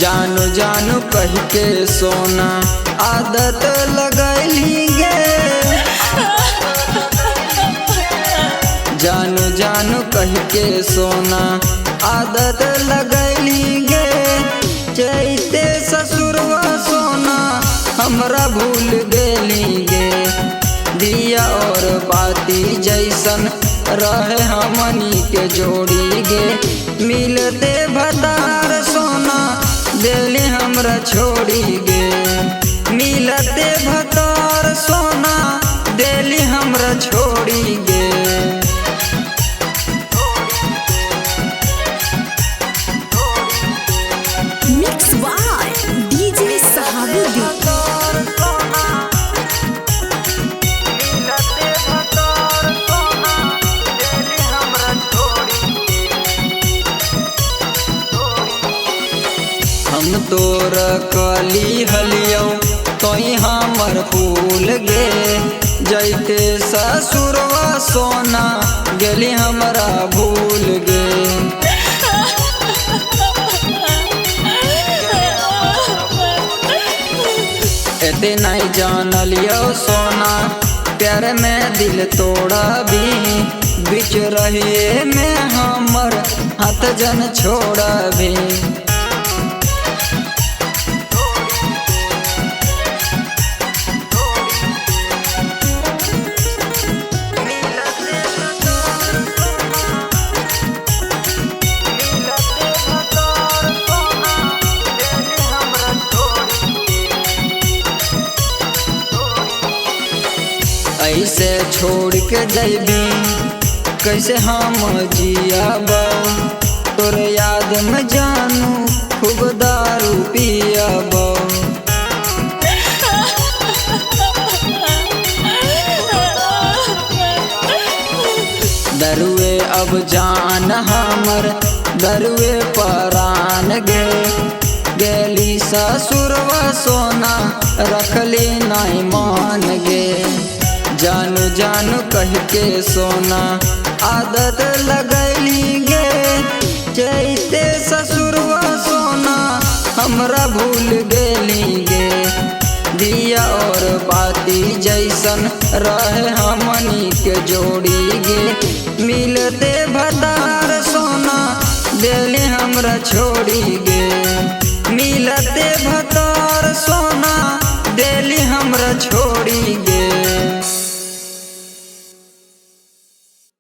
जानू जानू कह के सोना आदत लगैली गे। जानू जानू कह के सोना आदत लगैली गे। चैते ससुरवा सोना हमरा भूल गेली गे। दिया और बाती जैसन रहे हमनी के जोड़ी गे। मिलते भतार सोना दिली हमरा छोड़ी गे। मिलते भतार सोना दिली हमरा छोड़ी गे। Mix by DJ Sahabuddin. हम तोर कली हलियो तोई हमर फूल गे। जैते ससुरवा सोना गेली हमरा भूल गे। एते नहीं जानलियो सोना प्यार में दिल तोड़ा भी। बीच रहिए में हमर हाथ जन छोड़ा भी। ऐसे छोड़ के जैबी कैसे हम जियाबो। तोर याद में जानू खूब दारू पियाबो। दरुए अब जान हमर दरुए परान गे। गेली ससुरवा सोना रखली नहीं मान गे। जानू जानू कह के सोना आदत लगैली गे। चैते ससुरवा सोना हमरा भूल गेली गे। दिया और बाती जैसन रहे हमनी के जोड़ी गे। मिलते भतार सोना दिली हमरा छोड़ी गे। मिलते भतार